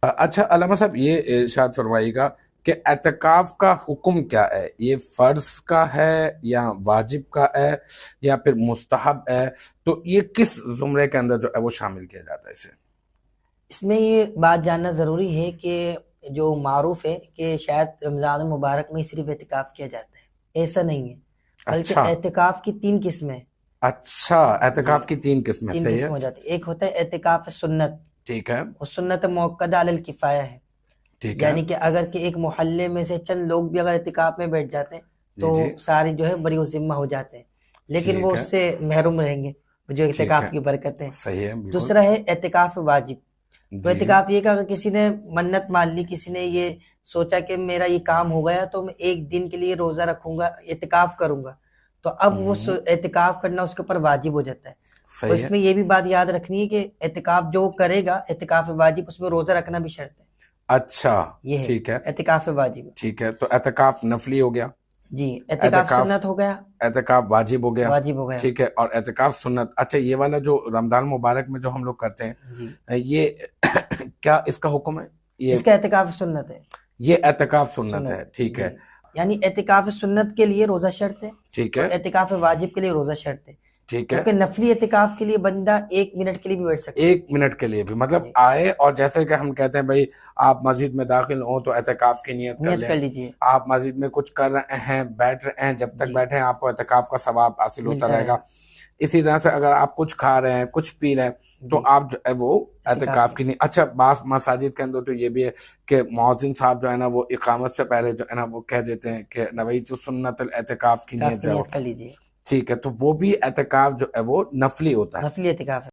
اچھا علامہ صاحب، یہ ارشاد فرمائیے گا کہ اعتکاف کا حکم کیا ہے؟ یہ فرض کا ہے یا واجب کا ہے یا پھر مستحب ہے؟ تو یہ کس زمرے کے اندر جو ہے وہ شامل کیا جاتا ہے اسے؟ اس میں یہ بات جاننا ضروری ہے کہ جو معروف ہے کہ شاید رمضان المبارک میں صرف اعتکاف کیا جاتا ہے، ایسا نہیں ہے، بلکہ اچھا اعتکاف کی 3 قسمیں ہیں۔ اچھا، جی، اعتکاف کی 3 قسمیں، 3 صحیح ہے، قسم ہو جاتی ہے۔ ایک ہوتا ہے اعتکاف سنت، ٹھیک ہے، اور سنت موقدہ علی الکفایہ ہے، ٹھیک ہے، یعنی کہ اگر کہ ایک محلے میں سے چند لوگ بھی اگر اعتکاف میں بیٹھ جاتے ہیں جی تو جی، سارے جو ہے بری و ذمہ ہو جاتے ہیں، لیکن وہ ٹھیک ہے، اس سے محروم رہیں گے جو ٹھیک اعتکاف ہے، کی برکتیں۔ صحیح ہے، بالکل، دوسرا ہے اعتکاف واجب۔ تو جی اعتکاف یہ کہ اگر کسی نے منت مان لی، کسی نے یہ سوچا کہ میرا یہ کام ہو گیا تو میں 1 دن کے لیے روزہ رکھوں گا، اعتکاف کروں گا، تو اب وہ اعتکاف کرنا اس کے اوپر واجب ہو جاتا ہے۔ اور صحیح اس ہے، میں یہ بھی بات یاد رکھنی ہے کہ اعتکاف جو کرے گا اعتکاف واجب، اس میں روزہ رکھنا بھی شرط ہے۔ اچھا، یہ ہے ٹھیک ہے، اعتکاف واجب۔ ٹھیک ہے، تو اعتکاف نفلی ہو گیا، جی، اعتکاف اعتکاف سنت ہو گیا، اعتکاف واجب ہو گیا، واجب ہو گیا۔ ٹھیک ہے، اور اعتکاف سنت۔ اچھا، یہ والا جو رمضان مبارک میں جو ہم لوگ کرتے جی، ہیں، یہ کیا اس کا حکم ہے؟ یہ اس کا اعتکاف سنت ہے، یہ اعتکاف سنت سنت ہے، ٹھیک جی، ہے، یعنی اعتکاف سنت کے لیے روزہ شرط ہے ٹھیک اور ہے، اعتکاف واجب کے لیے روزہ شرط ہے، ٹھیک ہے، جبکہ نفلی اعتکاف کے لیے بندہ 1 منٹ کے لیے بھی بیٹھ سکتا ہے۔ 1 منٹ کے لیے بھی مطلب جی، آئے، اور جیسے کہ ہم کہتے ہیں بھائی آپ مسجد میں داخل ہوں تو اعتکاف کی نیت کر نیت لیں، کر لیجئے۔ آپ مسجد میں کچھ کر رہے ہیں، بیٹھ رہے ہیں، جب تک جی، بیٹھے ہیں آپ کو اعتکاف کا ثواب حاصل ہوتا ملتا رہے رہے گا۔ گا۔ اسی طرح سے اگر آپ کچھ کھا رہے ہیں، کچھ پی رہے ہیں، تو جی، آپ جو ہے وہ اعتکاف اعتکاف کی نہیں۔ اچھا، بعض مساجد کے اندر تو یہ بھی ہے کہ مؤذن صاحب جو ہے نا وہ اقامت سے پہلے جو ہے نا وہ کہہ دیتے ہیں کہ نویت سنت الاعتکاف کی اعتکاف نیت کی جو ہے وہ، نیت کر لیجئے، ٹھیک ہے، تو وہ بھی اعتکاف جو ہے وہ نفلی ہوتا ہے۔ نفلی اعتکاف ہے۔